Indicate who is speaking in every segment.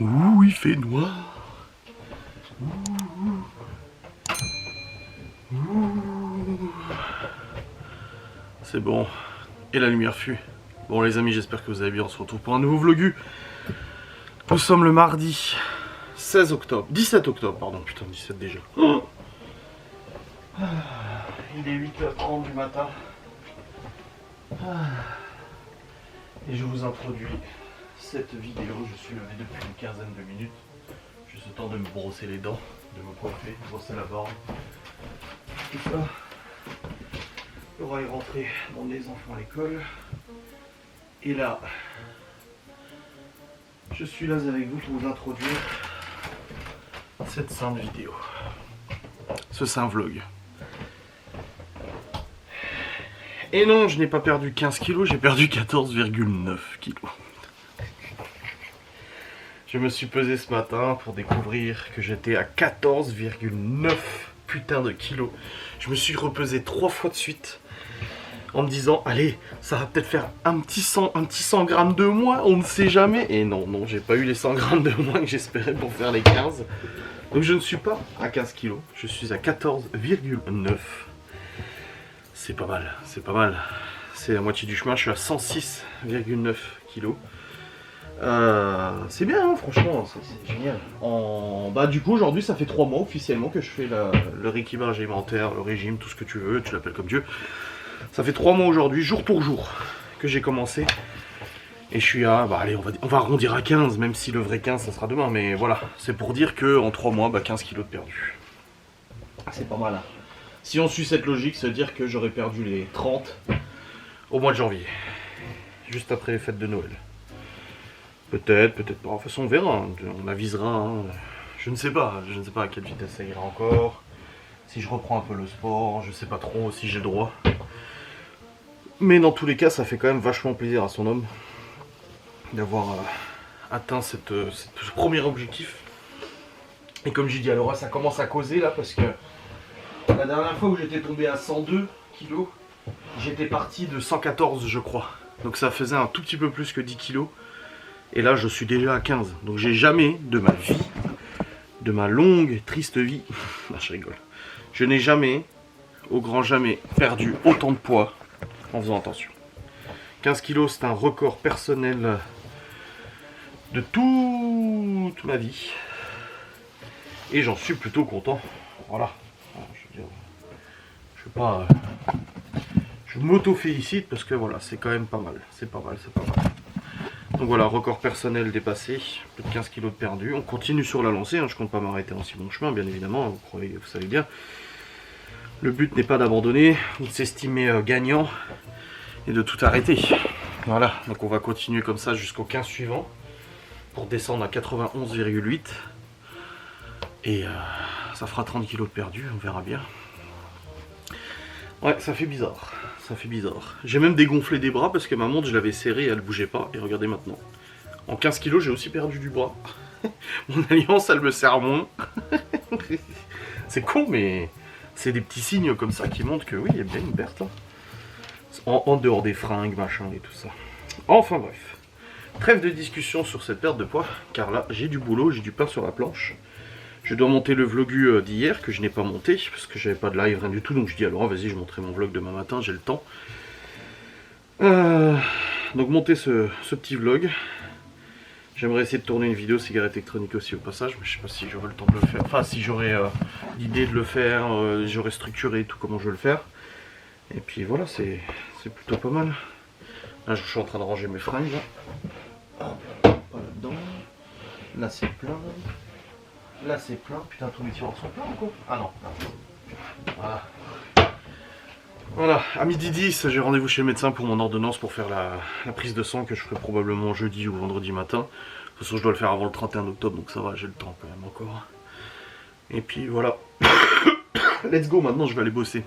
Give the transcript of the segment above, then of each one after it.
Speaker 1: Ouh, il fait noir. C'est bon. Et la lumière fut. Bon les amis, j'espère que vous allez bien. On se retrouve pour un nouveau vlogu. Nous sommes le mardi 16 octobre. 17 octobre, pardon. Putain, 17 déjà. Oh, il est 8h30 du matin. Et je vous introduis cette vidéo. Je suis levé depuis une quinzaine de minutes. Juste le temps de me brosser les dents, de me coiffer, de brosser la barbe. Tout ça. Laura est rentrée dans les enfants à l'école. Et là, je suis là avec vous pour vous introduire cette sainte vidéo. Ce saint vlog. Et non, je n'ai pas perdu 15 kilos, j'ai perdu 14,9 kilos. Je me suis pesé ce matin pour découvrir que j'étais à 14,9 putain de kilos. Je me suis repesé 3 fois de suite en me disant, allez, ça va peut-être faire un petit 100 grammes de moins, on ne sait jamais. Et non, j'ai pas eu les 100 grammes de moins que j'espérais pour faire les 15. Donc je ne suis pas à 15 kilos, je suis à 14,9. C'est pas mal, c'est pas mal. C'est la moitié du chemin, je suis à 106,9 kilos. C'est bien, hein, franchement, c'est génial. Bah, du coup, aujourd'hui, ça fait 3 mois officiellement que je fais le rééquilibrage alimentaire, le régime, tout ce que tu veux, tu l'appelles comme Dieu. Ça fait 3 mois aujourd'hui, jour pour jour, que j'ai commencé. Et je suis à, bah allez, on va arrondir à 15, même si le vrai 15, ça sera demain. Mais voilà, c'est pour dire qu'en 3 mois, bah, 15 kilos de perdu. C'est pas mal, hein. Si on suit cette logique, ça veut dire que j'aurais perdu les 30 au mois de janvier. Juste après les fêtes de Noël. Peut-être, peut-être pas. De toute façon, on verra. On avisera. Hein. Je ne sais pas à quelle vitesse ça ira encore. Si je reprends un peu le sport, je sais pas trop si j'ai le droit. Mais dans tous les cas, ça fait quand même vachement plaisir à son homme d'avoir atteint ce premier objectif. Et comme j'ai dit à Laura, ça commence à causer là parce que la dernière fois où j'étais tombé à 102 kilos, j'étais parti de 114 je crois. Donc ça faisait un tout petit peu plus que 10 kilos. Et là je suis déjà à 15. Donc j'ai jamais de ma vie, de ma longue et triste vie, là je rigole, je n'ai jamais, au grand jamais, perdu autant de poids en faisant attention. 15 kilos c'est un record personnel de toute ma vie. Et j'en suis plutôt content. Voilà. Je veux dire, je sais pas. Je m'auto-félicite parce que voilà, c'est quand même pas mal. C'est pas mal, c'est pas mal. Donc voilà, record personnel dépassé, plus de 15 kilos de perdu. On continue sur la lancée, hein, je compte pas m'arrêter en si bon chemin, bien évidemment, vous savez bien. Le but n'est pas d'abandonner, ou de s'estimer gagnant, et de tout arrêter. Voilà, donc on va continuer comme ça jusqu'au 15 suivant, pour descendre à 91,8. Et ça fera 30 kilos de perdu, on verra bien. Ouais, ça fait bizarre. Ça fait bizarre. J'ai même dégonflé des bras parce que ma montre, je l'avais serrée et elle bougeait pas. Et regardez maintenant. En 15 kilos, j'ai aussi perdu du bras. Mon alliance, elle me serre moins. C'est con, mais c'est des petits signes comme ça qui montrent que oui, il y a bien une perte. Hein. En dehors des fringues, machin et tout ça. Enfin bref. Trêve de discussion sur cette perte de poids. Car là, j'ai du boulot, j'ai du pain sur la planche. Je dois monter le vlog d'hier que je n'ai pas monté parce que j'avais pas de live, rien du tout. Donc je dis alors vas-y, je monterai mon vlog demain matin, j'ai le temps. Donc monter ce petit vlog. J'aimerais essayer de tourner une vidéo cigarette électronique aussi au passage, mais je sais pas si j'aurai le temps de le faire. Enfin, si j'aurai l'idée de le faire, j'aurai structuré tout comment je veux le faire. Et puis voilà, c'est plutôt pas mal. Là, je suis en train de ranger mes fringues. Là, pas là-dedans. Là, c'est plein. Là c'est plein, putain tous mes tiroirs sont pleins ou quoi? Ah non. Voilà. Voilà, à midi 10, j'ai rendez-vous chez le médecin pour mon ordonnance pour faire la prise de sang que je ferai probablement jeudi ou vendredi matin. De toute façon je dois le faire avant le 31 octobre donc ça va, j'ai le temps quand même encore. Et puis voilà. Let's go, maintenant je vais aller bosser.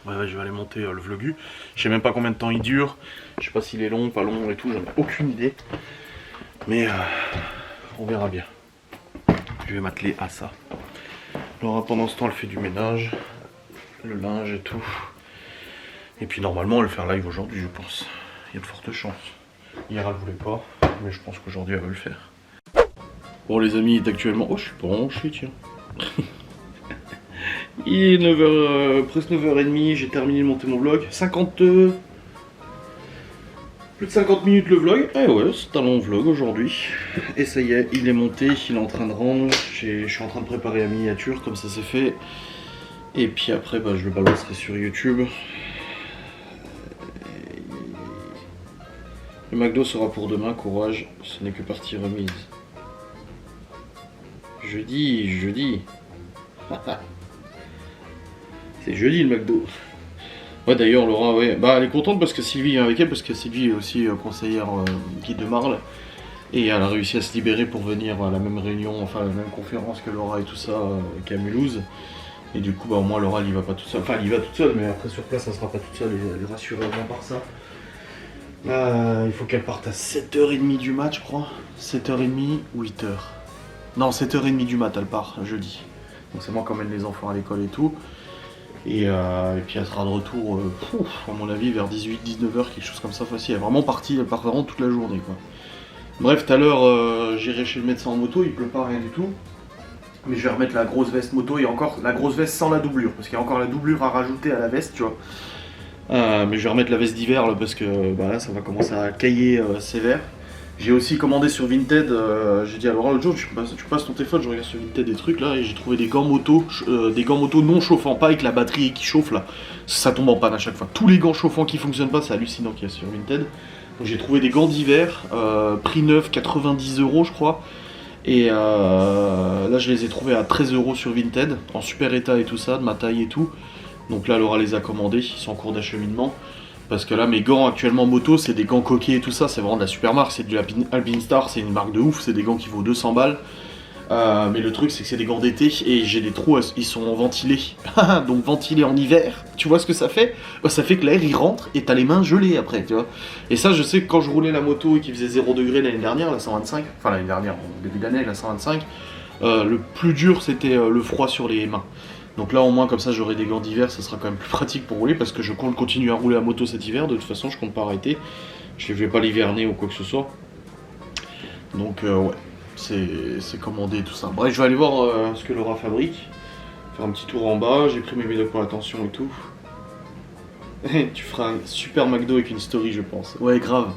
Speaker 1: Ouais, je vais aller monter le vlogu. Je sais même pas combien de temps il dure. Je sais pas s'il est long, pas long et tout, j'en ai aucune idée. Mais on verra bien. Je vais m'atteler à ça. Laura pendant ce temps elle fait du ménage, le linge et tout. Et puis normalement elle va faire live aujourd'hui je pense. Il y a de fortes chances. Hier elle voulait pas, mais je pense qu'aujourd'hui elle va le faire. Bon les amis, il est actuellement... Oh je suis branché tiens. Il est 9h, presque 9h30, j'ai terminé de monter mon vlog. 50... plus de 50 minutes le vlog. Eh ouais, c'est un long vlog aujourd'hui. Et ça y est, il est monté, il est en train de rendre. Je suis en train de préparer la miniature, comme ça c'est fait. Et puis après, bah, je le balancerai sur YouTube. Le McDo sera pour demain, courage, ce n'est que partie remise. Jeudi. C'est jeudi le McDo. Ouais d'ailleurs Laura, ouais, bah elle est contente parce que Sylvie vient avec elle, parce que Sylvie est aussi conseillère guide de Marle. Et elle a réussi à se libérer pour venir à la même réunion, enfin à la même conférence que Laura et tout ça, qu'à Mulhouse. Et du coup bah au moins Laura elle y va pas toute seule, enfin elle y va toute seule, mais après sur place elle sera pas toute seule, elle est rassurée au moins par ça. Il faut qu'elle parte à 7h30 du mat je crois. 7h30 ou 8h. Non 7h30 du mat elle part jeudi. Donc c'est moi qui emmène les enfants à l'école et tout. Et puis elle sera de retour, à mon avis, vers 18-19h, quelque chose comme ça facile. Elle est vraiment partie, elle part vraiment toute la journée quoi. Bref, tout à l'heure j'irai chez le médecin en moto, il pleut pas rien du tout. Mais je vais remettre la grosse veste moto et encore la grosse veste sans la doublure, parce qu'il y a encore la doublure à rajouter à la veste, tu vois. Mais je vais remettre la veste d'hiver là, parce que bah, là ça va commencer à cailler sévère. J'ai aussi commandé sur Vinted, j'ai dit à Laura l'autre jour, tu passes ton téléphone, je regarde sur Vinted des trucs là, et j'ai trouvé des gants moto non chauffants, pas avec la batterie qui chauffe là, ça tombe en panne à chaque fois. Tous les gants chauffants qui fonctionnent pas, c'est hallucinant qu'il y a sur Vinted. Donc j'ai trouvé des gants d'hiver, prix neuf, 90€ je crois, et là je les ai trouvés à 13€ sur Vinted, en super état et tout ça, de ma taille et tout. Donc là Laura les a commandés, ils sont en cours d'acheminement. Parce que là mes gants actuellement moto c'est des gants coquets et tout ça, c'est vraiment de la super marque, c'est du Alpinstar, c'est une marque de ouf, c'est des gants qui vaut 200 balles. Mais le truc c'est que c'est des gants d'été et j'ai des trous, ils sont ventilés. Donc ventilés en hiver, tu vois ce que ça fait? Ça fait que l'air il rentre et t'as les mains gelées après, tu vois. Et ça je sais que quand je roulais la moto et qu'il faisait 0 degré l'année dernière, la 125, enfin l'année dernière, au début d'année la 125, le plus dur c'était le froid sur les mains. Donc là au moins comme ça j'aurai des gants d'hiver, ça sera quand même plus pratique pour rouler parce que je compte continuer à rouler à moto cet hiver, de toute façon je compte pas arrêter. Je vais pas l'hiverner ou quoi que ce soit. Donc ouais, c'est commandé et tout ça. Bref, je vais aller voir ce que Laura fabrique. Faire un petit tour en bas, j'ai pris mes médocs pour l'attention et tout. Tu feras un super McDo avec une story je pense. Ouais grave.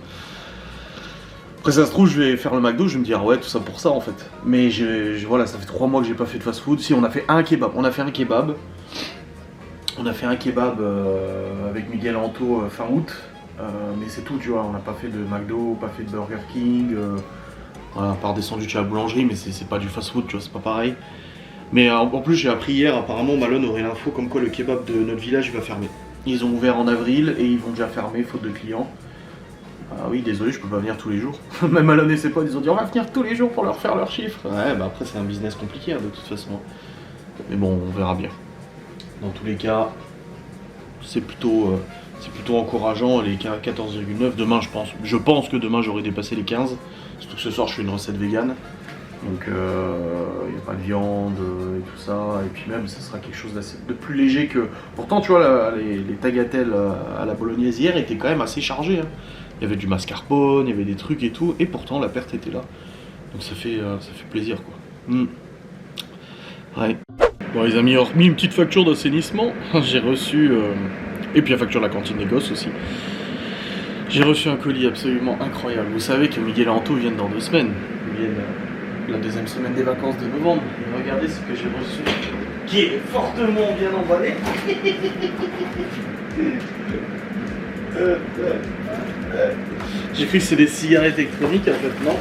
Speaker 1: Après ça se trouve je vais faire le McDo, je vais me dire ouais tout ça pour ça en fait. Mais voilà, ça fait 3 mois que j'ai pas fait de fast food. Si on a fait un kebab, on a fait un kebab avec Miguel Anto fin août. Mais c'est tout tu vois, on n'a pas fait de McDo, pas fait de Burger King. Voilà, à part des sandwichs à la boulangerie, mais c'est pas du fast food, tu vois, c'est pas pareil. Mais en plus j'ai appris hier, apparemment Malone aurait l'info comme quoi le kebab de notre village va fermer. Ils ont ouvert en avril et ils vont déjà fermer faute de clients. Ah oui, désolé, je peux pas venir tous les jours. Même Malone et ses potes, ils ont dit on va venir tous les jours pour leur faire leurs chiffres. Ouais, bah après c'est un business compliqué hein, de toute façon. Mais bon, on verra bien. Dans tous les cas, c'est plutôt encourageant, les 14,9. Demain, je pense que demain j'aurai dépassé les 15. Surtout que ce soir je fais une recette vegan. Donc il n'y a pas de viande et tout ça. Et puis même, ça sera quelque chose de plus léger que... Pourtant, tu vois, les tagliatelles à la bolognaise hier étaient quand même assez chargées. Hein. Il y avait du mascarpone, il y avait des trucs et tout, et pourtant la perte était là. Donc ça fait plaisir quoi. Ouais. Bon les amis, hormis une petite facture d'assainissement, j'ai reçu... Et puis la facture de la cantine des gosses aussi. J'ai reçu un colis absolument incroyable. Vous savez que Miguel et Anto viennent dans 2 semaines. Ils viennent la deuxième semaine des vacances de novembre. Et regardez ce que j'ai reçu, qui est fortement bien emballé. J'ai cru que c'est des cigarettes électroniques en fait, non?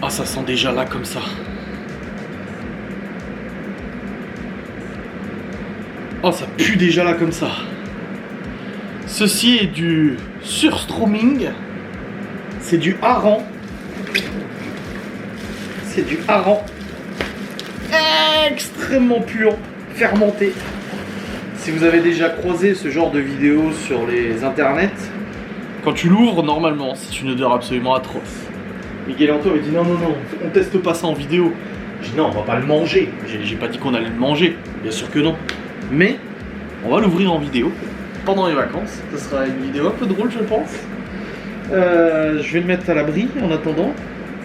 Speaker 1: Ah, ça sent déjà là comme ça. Oh, ça pue déjà là comme ça. Ceci est du surströmming. C'est du hareng. C'est du hareng extrêmement puant, fermenté. Si vous avez déjà croisé ce genre de vidéos sur les internets, quand tu l'ouvres, normalement, c'est une odeur absolument atroce. Miguel Anto m'a dit non, on teste pas ça en vidéo. J'ai dit non, on va pas le manger. J'ai pas dit qu'on allait le manger, bien sûr que non. Mais On va l'ouvrir en vidéo pendant les vacances. Ce sera une vidéo un peu drôle, je pense. Je vais le mettre à l'abri en attendant.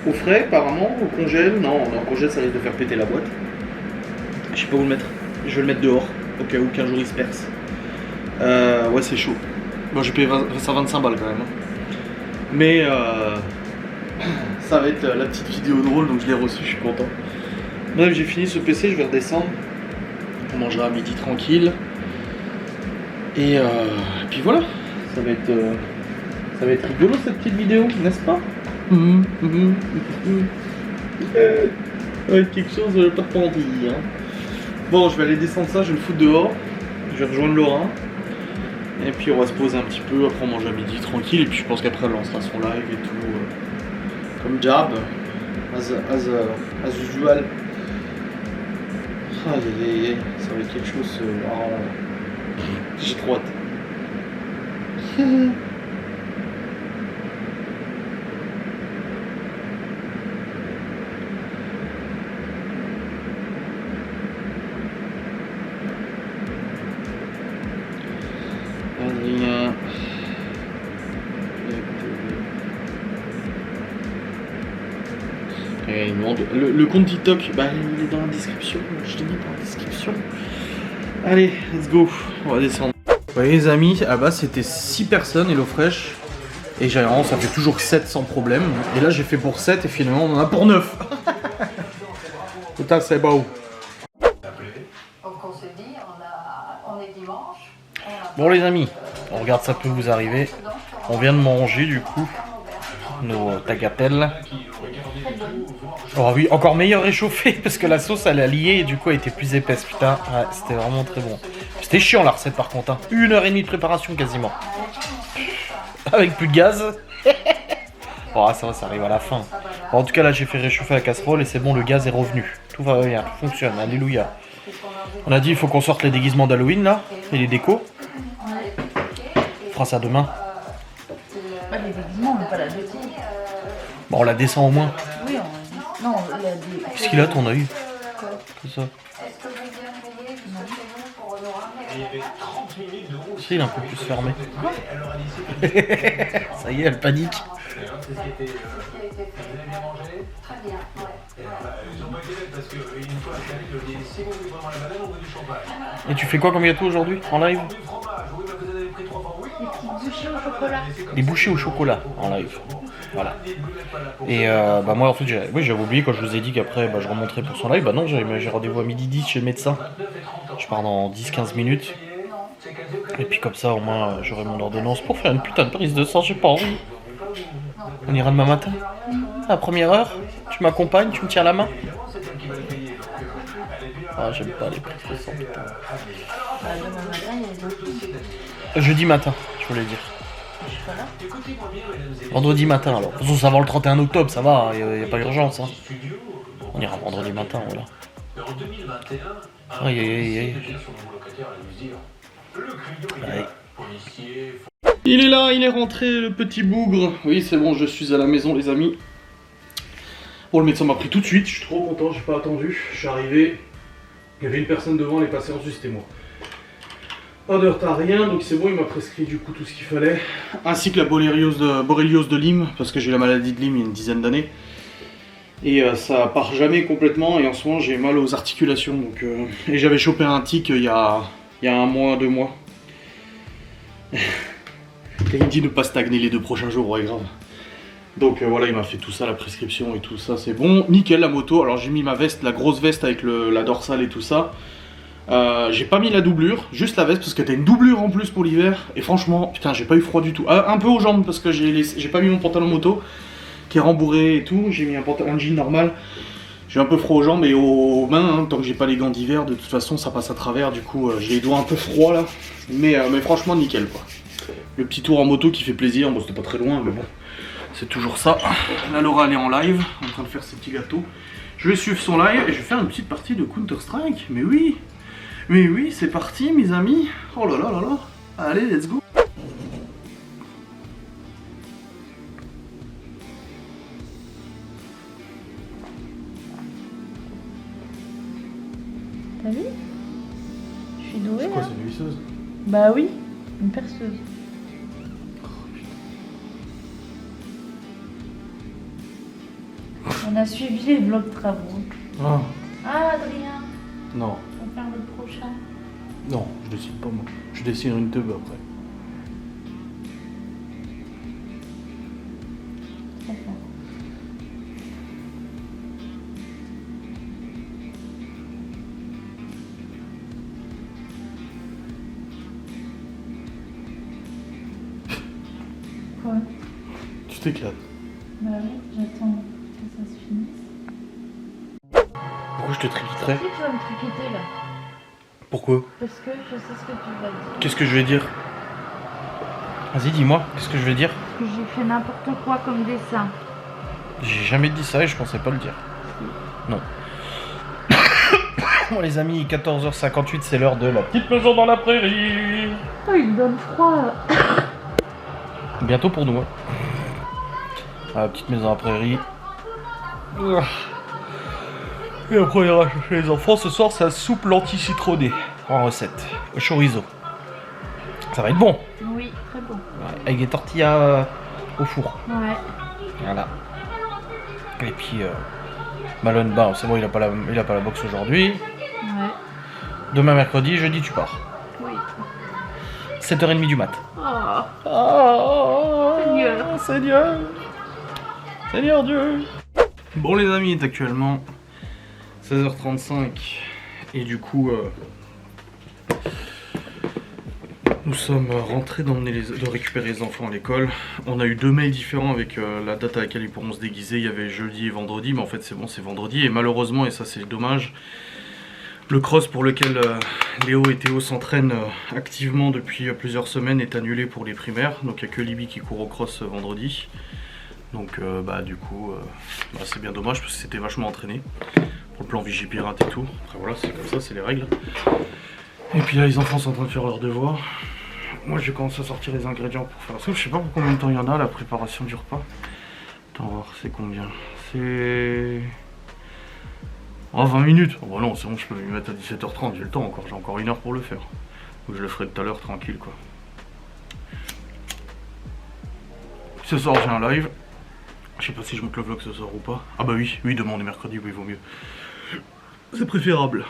Speaker 1: Au frais, apparemment, au congèle. Non, au congèle, ça risque de faire péter la boîte. Je sais pas où le mettre. Je vais le mettre dehors, au cas où qu'un jour il se perce. Ouais, c'est chaud. Bon, j'ai payé ça 25 balles quand même. Mais ça va être la petite vidéo drôle, donc je l'ai reçu, je suis content. Bref, j'ai fini ce PC, je vais redescendre. On mangera à midi tranquille. Et puis voilà, ça va être rigolo cette petite vidéo, n'est-ce pas? Ça va être quelque chose de pas pour dire. Bon, je vais aller descendre ça, je vais le foutre dehors. Je vais rejoindre Laura. Et puis on va se poser un petit peu, après on mange à midi tranquille. Et puis je pense qu'après elle lancera son live et tout. Comme Jab, as usual. Aïe aïe aïe, ça va être quelque chose. J'ai trop hâte. Adrien. Et il demande le compte TikTok, bah il est dans la description, je l'ai mis dans la description. Allez, let's go, on va descendre. Vous voyez les amis, à base c'était 6 personnes HelloFresh. Et généralement ça fait toujours 7 sans problème. Et là j'ai fait pour 7 et finalement on en a pour 9. Putain c'est beau.
Speaker 2: Donc on se dit, on est dimanche.
Speaker 1: Bon les amis, on regarde ça peut vous arriver. On vient de manger du coup nos tagatelles. Oh oui, encore meilleur réchauffé parce que la sauce elle a lié et du coup elle était plus épaisse. Putain, ouais, c'était vraiment très bon. C'était chiant la recette par contre, hein. 1h30 de préparation quasiment. Avec plus de gaz. Oh ça va, ça arrive à la fin. Bon, en tout cas là j'ai fait réchauffer la casserole et c'est bon, le gaz est revenu. Tout va bien, tout fonctionne, alléluia. On a dit il faut qu'on sorte les déguisements d'Halloween là, et les décos. On fera ça demain.
Speaker 3: Pas les déguisements, mais pas la déco.
Speaker 1: Bon on la descend au moins.
Speaker 3: Oui, non, il y a des...
Speaker 1: Qu'est-ce qu'il a ton œil? C'est ça. Si, il est un peu plus fermé. Ça y est, elle panique. Et tu fais quoi comme gâteau aujourd'hui en live?
Speaker 3: Des petites bouchées au chocolat.
Speaker 1: Des bouchées au chocolat en live. Voilà. Et bah moi en fait j'avais oublié quand je vous ai dit qu'après je remonterais pour son live. Bah non, j'ai rendez-vous à midi 10 chez le médecin. Je pars dans 10-15 minutes. Et puis comme ça au moins j'aurai mon ordonnance pour faire une putain de prise de sang, j'ai pas envie. On ira demain matin? À la première heure? Tu m'accompagnes? Tu me tiens la main? Ah j'aime pas les prises de sang putain.
Speaker 3: Demain matin, il y a les autres.
Speaker 1: Jeudi matin, je voulais dire.
Speaker 3: Je suis pas là.
Speaker 1: Vendredi matin alors. De toute façon ça va le 31 octobre, ça va, y a pas d'urgence. Hein. On ira vendredi matin, voilà. Aïe aïe aïe aïe. Aïe. Il est là, il est rentré le petit bougre. Oui c'est bon, je suis à la maison les amis. Bon le médecin m'a pris tout de suite, je suis trop content, j'ai pas attendu. Je suis arrivé, il y avait une personne devant, elle est passée ensuite, c'était moi. Pas de retard, rien, donc c'est bon, il m'a prescrit du coup tout ce qu'il fallait. Ainsi que la borréliose de Lyme, parce que j'ai la maladie de Lyme il y a une dizaine d'années. Et ça part jamais complètement, et en ce moment j'ai mal aux articulations. Donc, et j'avais chopé un tic il y a 1 mois, 2 mois. Et il me dit de ne pas stagner les 2 prochains jours, ouais grave. Donc voilà, il m'a fait tout ça, la prescription et tout ça, c'est bon. Nickel la moto, alors j'ai mis ma veste, la grosse veste avec la dorsale et tout ça. J'ai pas mis la doublure, juste la veste parce que t'as une doublure en plus pour l'hiver. Et franchement, putain, j'ai pas eu froid du tout. Un peu aux jambes parce que j'ai pas mis mon pantalon moto qui est rembourré et tout. J'ai mis un jean normal. J'ai un peu froid aux jambes et aux mains, hein, tant que j'ai pas les gants d'hiver. De toute façon, ça passe à travers. Du coup, j'ai les doigts un peu froids là. Mais franchement, nickel quoi. Le petit tour en moto qui fait plaisir. Bon, c'était pas très loin, mais bon, c'est toujours ça. Là, Laura elle est en live, en train de faire ses petits gâteaux. Je vais suivre son live et je vais faire une petite partie de Counter-Strike. Mais oui! Mais oui, c'est parti mes amis. Oh là là là là. Allez, let's go.
Speaker 3: T'as vu? Je suis douée là.
Speaker 1: c'est une visseuse?
Speaker 3: Bah oui, une perceuse. On a suivi les vlogs travaux.
Speaker 1: Ah,
Speaker 3: Ah Adrien,
Speaker 1: non,
Speaker 3: on va faire le prochain.
Speaker 1: non, je dessine pas moi. Je dessine une teub après.
Speaker 3: D'accord. Quoi?
Speaker 1: Tu t'éclates.
Speaker 3: Bah oui, j'attends que ça se finisse.
Speaker 1: Pourquoi je te triquiterais?
Speaker 3: Tu sais que tu vas me triqueter là.
Speaker 1: Pourquoi?
Speaker 3: Parce que je sais ce que tu vas dire.
Speaker 1: Qu'est-ce que je vais dire? Vas-y, dis-moi, qu'est-ce que je vais dire?
Speaker 3: Que j'ai fait n'importe quoi comme dessin.
Speaker 1: J'ai jamais dit ça et je pensais pas le dire. Non. Bon les amis, 14h58, c'est l'heure de la petite maison dans la prairie.
Speaker 3: Oh, il me donne froid.
Speaker 1: Bientôt pour nous. Hein. Ah, la petite maison dans la prairie. Et après on ira chercher les enfants. Ce soir c'est la soupe lentilles citronnées en recette. Au chorizo. Ça va être bon.
Speaker 3: Oui, très bon.
Speaker 1: Ouais, avec des tortillas au four.
Speaker 3: Ouais.
Speaker 1: Voilà. Et puis Malone, bah c'est bon, il a pas la boxe aujourd'hui.
Speaker 3: Ouais.
Speaker 1: Demain mercredi, jeudi tu pars.
Speaker 3: Oui.
Speaker 1: 7h30 du mat.
Speaker 3: Oh.
Speaker 1: Oh,
Speaker 3: Seigneur.
Speaker 1: Seigneur. Seigneur Dieu. Bon les amis, il est actuellement 16h35 et du coup nous sommes rentrés de récupérer les enfants à l'école. On a eu 2 mails différents avec la date à laquelle ils pourront se déguiser. Il y avait jeudi et vendredi, mais en fait c'est bon, c'est vendredi. Et malheureusement, et ça c'est dommage, le cross pour lequel Léo et Théo s'entraînent activement depuis plusieurs semaines est annulé pour les primaires. Donc il n'y a que Libby qui court au cross vendredi. Donc bah du coup c'est bien dommage parce que c'était vachement entraîné pour le plan Vigipirate et tout. Après voilà, c'est comme ça, c'est les règles. Et puis là les enfants sont en train de faire leurs devoirs. Moi je commence à sortir les ingrédients pour faire la soupe. Je sais pas pour combien de temps il y en a la préparation du repas. Attends voir c'est combien. C'est... Oh 20 minutes. Oh bah non c'est bon, je peux m'y mettre à 17h30, j'ai le temps encore, j'ai encore 1 heure pour le faire. Ou je le ferai tout à l'heure tranquille quoi. Ce soir j'ai un live. Je sais pas si je monte le vlog ce soir ou pas. Ah bah oui, demain on est mercredi, oui, il vaut mieux. C'est préférable.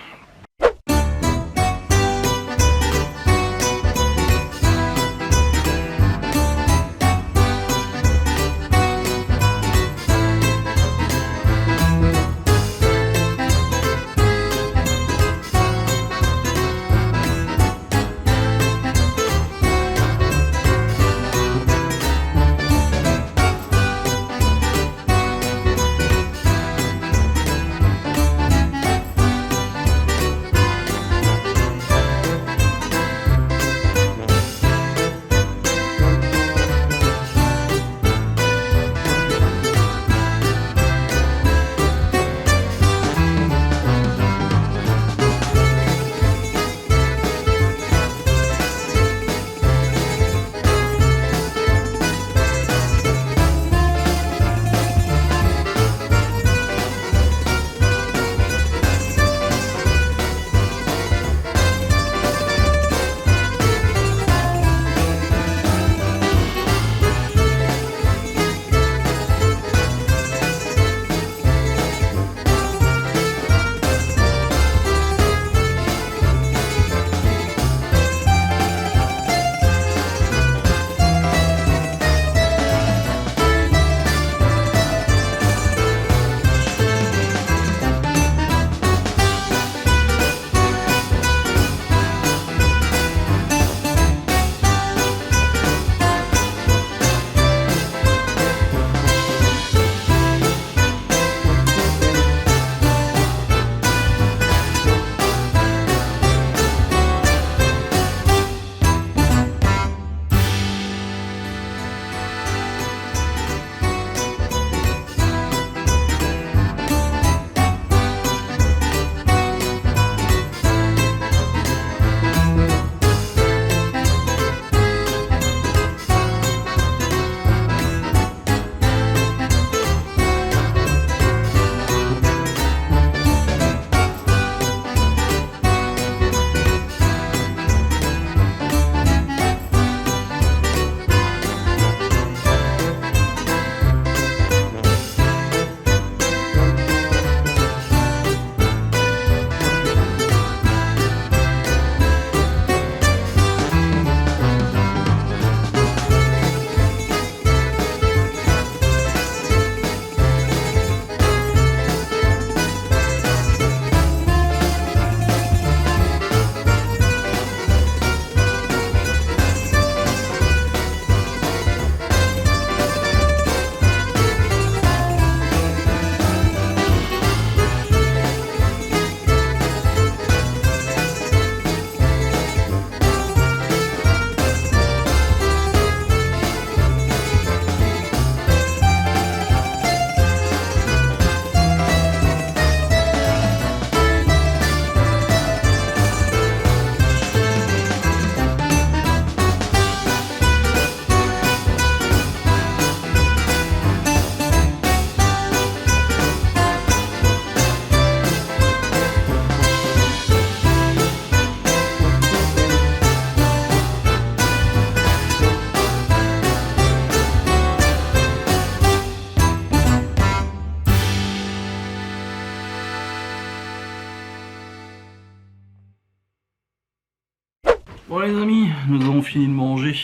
Speaker 1: amis, nous avons fini de manger.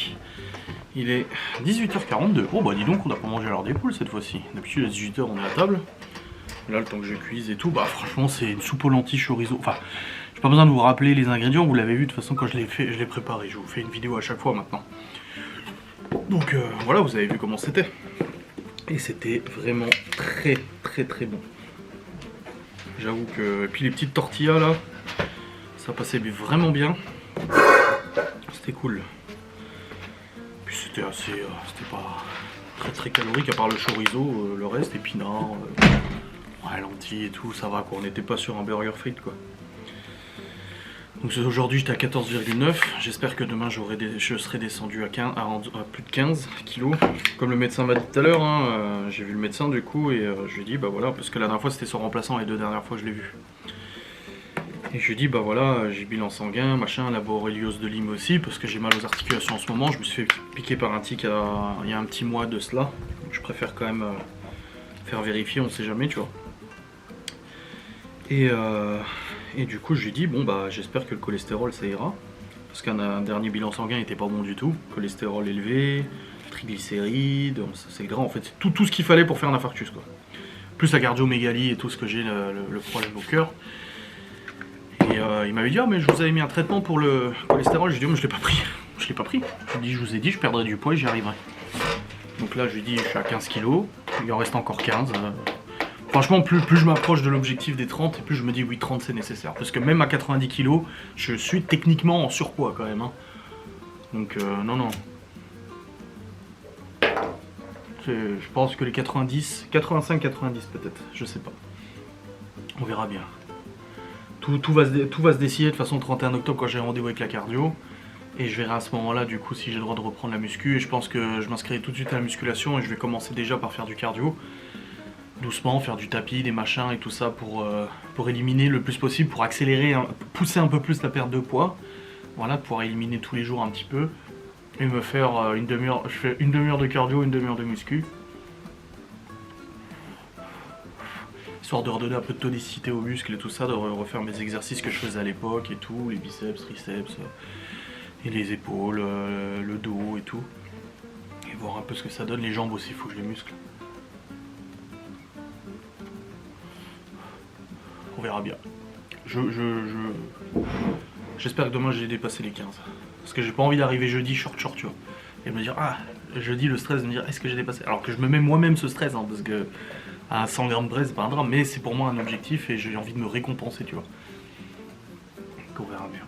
Speaker 1: Il est 18h42. Oh bah dis donc, on n'a pas mangé à l'heure des poules cette fois-ci. D'habitude à 18h on est à table. Là le temps que je cuise et tout, bah franchement c'est une soupe aux lentilles chorizo. Enfin, j'ai pas besoin de vous rappeler les ingrédients, vous l'avez vu de toute façon quand je l'ai fait, je l'ai préparé. Je vous fais une vidéo à chaque fois maintenant. Donc voilà, vous avez vu comment c'était. Et c'était vraiment très bon. J'avoue que... Et puis les petites tortillas là, ça passait vraiment bien. C'était cool. Puis c'était assez... c'était pas très calorique à part le chorizo, le reste, épinards, ouais, lentilles et tout, ça va quoi. On n'était pas sur un burger frites quoi. Donc aujourd'hui j'étais à 14,9. J'espère que demain je serai descendu à plus de 15 kilos. Comme le médecin m'a dit tout à l'heure, hein, j'ai vu le médecin du coup et je lui ai dit bah voilà, parce que la dernière fois c'était son remplaçant, les 2 dernières fois je l'ai vu. Et je lui ai dit bah voilà, j'ai bilan sanguin, machin, la borréliose de Lyme aussi, parce que j'ai mal aux articulations en ce moment. Je me suis fait piquer par un tic il y a un petit mois de cela. Donc je préfère quand même faire vérifier, on sait jamais tu vois. Et du coup je lui ai dit bon bah j'espère que le cholestérol ça ira. Parce qu'un dernier bilan sanguin n'était pas bon du tout. Cholestérol élevé, triglycérides, c'est gras en fait. Tout ce qu'il fallait pour faire un infarctus quoi. Plus la cardiomégalie et tout ce que j'ai, le problème au cœur. Et il m'avait dit ah mais je vous avais mis un traitement pour le cholestérol. Je lui ai dit mais je l'ai pas pris. Je l'ai pas pris. Je vous ai dit je perdrai du poids et j'y arriverai. Donc là je lui ai dit je suis à 15 kg. Il en reste encore 15. Franchement, plus je m'approche de l'objectif des 30, et plus je me dis oui, 30 c'est nécessaire. Parce que même à 90 kg, je suis techniquement en surpoids quand même. Hein. Donc non. Je pense que les 90, 85-90 peut-être, je sais pas. On verra bien. Tout va se décider de toute façon le 31 octobre quand j'ai rendez-vous avec la cardio. Et je verrai à ce moment-là du coup si j'ai le droit de reprendre la muscu. Et je pense que je m'inscrirai tout de suite à la musculation et je vais commencer déjà par faire du cardio. Doucement, faire du tapis, des machins et tout ça pour éliminer le plus possible, pour accélérer, pousser un peu plus la perte de poids. Voilà, pouvoir éliminer tous les jours un petit peu. Et me faire une demi-heure, je fais une demi-heure de cardio, une demi-heure de muscu. Histoire de redonner un peu de tonicité aux muscles et tout ça, de refaire mes exercices que je faisais à l'époque et tout, les biceps, triceps, et les épaules, le dos et tout. Et voir un peu ce que ça donne, les jambes aussi, il faut que je les muscle. On verra bien. J'espère que demain j'ai dépassé les 15. Parce que j'ai pas envie d'arriver jeudi short tu vois. Et me dire ah jeudi le stress de me dire est-ce que j'ai dépassé. Alors que je me mets moi-même ce stress hein, parce que à 100 grammes de braise c'est pas un drame, mais c'est pour moi un objectif et j'ai envie de me récompenser tu vois. Donc on verra bien.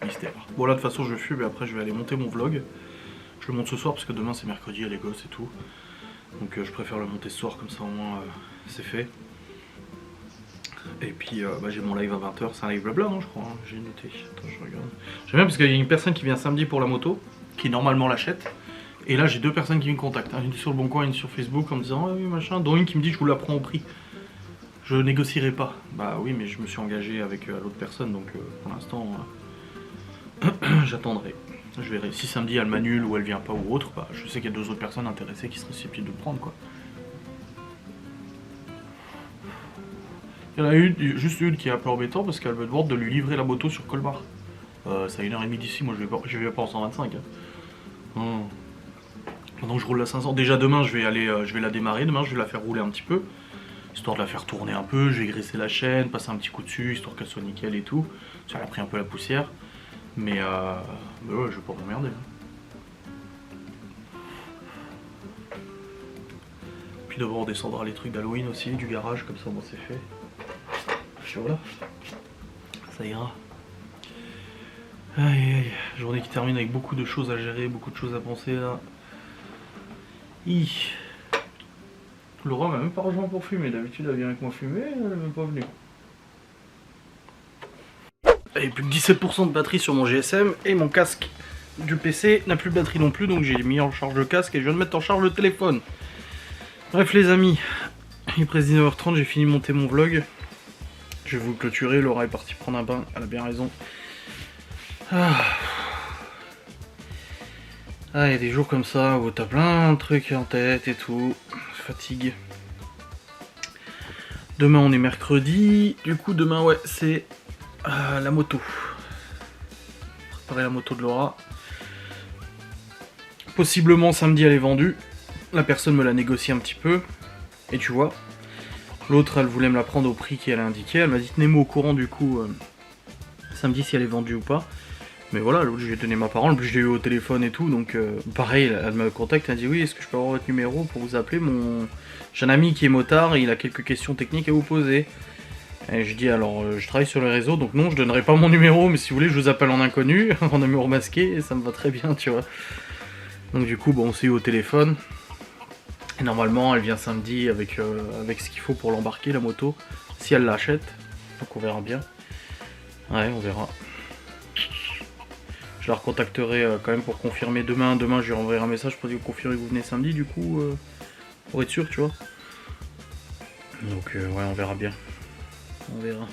Speaker 1: Mystère. Bon là de toute façon je fume et après je vais aller monter mon vlog. Je le monte ce soir parce que demain c'est mercredi, il y a les gosses et tout. Donc je préfère le monter ce soir comme ça au moins c'est fait. Et puis bah, j'ai mon live à 20h, c'est un live blabla hein, je crois, hein. J'ai noté, attends je regarde. J'aime bien parce qu'il y a une personne qui vient samedi pour la moto, qui normalement l'achète. Et là j'ai 2 personnes qui me contactent, hein. Une sur le Bon Coin, une sur Facebook en me disant ah oui machin, dont une qui me dit je vous la prends au prix. Je négocierai pas. Bah oui mais je me suis engagé avec l'autre personne donc pour l'instant j'attendrai. Je verrai. Si samedi elle m'annule ou elle vient pas ou autre, bah, je sais qu'il y a 2 autres personnes intéressées qui seraient susceptibles de prendre quoi. Il y en a juste une qui est un peu embêtante parce qu'elle me demande de lui livrer la moto sur Colmar. C'est à 1h30 d'ici, moi je vais pas en 125. Hein. Donc je roule à 500. Déjà demain je vais la démarrer, demain je vais la faire rouler un petit peu. Histoire de la faire tourner un peu, je vais graisser la chaîne, passer un petit coup dessus, histoire qu'elle soit nickel et tout. Ça a pris un peu la poussière. Mais ouais, je vais pas m'emmerder. Puis d'abord on descendra les trucs d'Halloween aussi, du garage, comme ça moi c'est fait. Puis voilà, ça ira. Aïe aïe, journée qui termine avec beaucoup de choses à gérer, beaucoup de choses à penser là. Laura m'a même pas rejoint pour fumer, d'habitude elle vient avec moi fumer, elle n'est même pas venue. Il y a plus que 17% de batterie sur mon GSM et mon casque du PC n'a plus de batterie non plus, donc j'ai mis en charge le casque et je viens de mettre en charge le téléphone. Bref les amis, il est presque 19h30, j'ai fini de monter mon vlog. Je vais vous clôturer, Laura est partie prendre un bain, elle a bien raison. Ah, il y a des jours comme ça où t'as plein de trucs en tête et tout, fatigue. Demain on est mercredi, du coup demain ouais c'est La moto. Préparer la moto de Laura. Possiblement samedi elle est vendue. La personne me l'a négocié un petit peu. Et tu vois, l'autre elle voulait me la prendre au prix qu'elle a indiqué. Elle m'a dit tenez-moi au courant du coup samedi si elle est vendue ou pas. Mais voilà, l'autre je lui ai donné ma parole, puis je l'ai eu au téléphone et tout, donc pareil, elle me contacte, elle dit oui, est-ce que je peux avoir votre numéro pour vous appeler J'ai un ami qui est motard et il a quelques questions techniques à vous poser. Et je dis alors, je travaille sur les réseaux, donc non, je donnerai pas mon numéro, mais si vous voulez, je vous appelle en inconnu, en numéro masqué, et ça me va très bien, tu vois. Donc du coup, bon, on s'est eu au téléphone. Et normalement, elle vient samedi avec ce qu'il faut pour l'embarquer, la moto, si elle l'achète. Donc on verra bien. Ouais, on verra. Je la recontacterai quand même pour confirmer demain. Demain, je lui renverrai un message pour dire confirmer que vous venez samedi, du coup, pour être sûr, tu vois. Donc, ouais, on verra bien. On verra.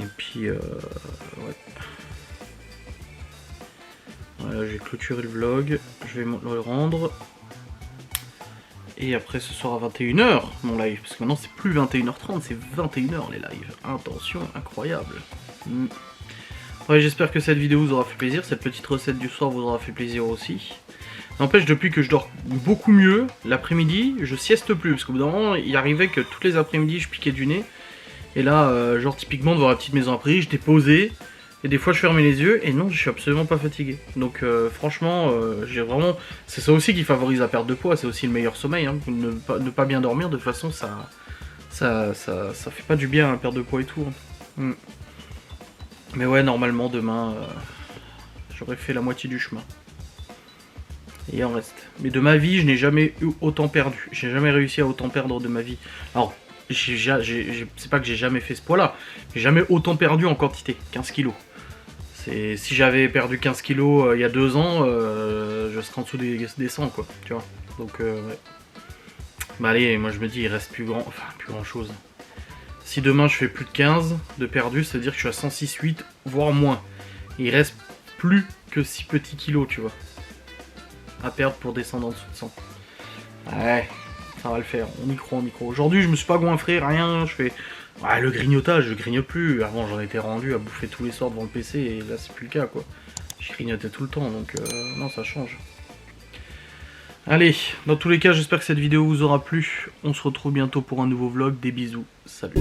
Speaker 1: Et puis, ouais. Voilà, j'ai clôturé le vlog. Je vais le rendre. Et après ce soir à 21h mon live, parce que maintenant c'est plus 21h30, c'est 21h les lives. Attention, incroyable. Ouais, j'espère que cette vidéo vous aura fait plaisir, cette petite recette du soir vous aura fait plaisir aussi. N'empêche, depuis que je dors beaucoup mieux, l'après-midi, je sieste plus, parce qu'au bout d'un moment, il arrivait que tous les après-midi je piquais du nez. Et là, genre typiquement devant la petite maison après, j'étais posé. Et des fois je fermais les yeux et non, je suis absolument pas fatigué. Donc franchement, j'ai vraiment... C'est ça aussi qui favorise la perte de poids, c'est aussi le meilleur sommeil. Hein. Ne pas bien dormir, de toute façon, ça fait pas du bien à la perte de poids et tout. Hein. Mais ouais, normalement, demain, j'aurais fait la moitié du chemin. Et il en reste. Mais de ma vie, je n'ai jamais eu autant perdu. J'ai jamais réussi à autant perdre de ma vie. Alors, c'est pas que j'ai jamais fait ce poids-là. J'ai jamais autant perdu en quantité, 15 kilos. Si j'avais perdu 15 kilos il y a 2 ans, je serais en dessous des 100, quoi, tu vois. Donc, ouais. Bah allez, moi je me dis, il reste plus grand chose. Si demain je fais plus de 15 de perdu, ça veut dire que je suis à 106,8, voire moins. Il reste plus que 6 petits kilos, tu vois, à perdre pour descendre en dessous de 100. Ouais, ça va le faire, on y croit, on y croit. Aujourd'hui, je me suis pas goinfré, rien, je fais... Ouais, le grignotage, je grignote plus. Avant, j'en étais rendu à bouffer tous les soirs devant le PC et là, c'est plus le cas, quoi. Je grignotais tout le temps, donc non, ça change. Allez, dans tous les cas, j'espère que cette vidéo vous aura plu. On se retrouve bientôt pour un nouveau vlog. Des bisous, salut.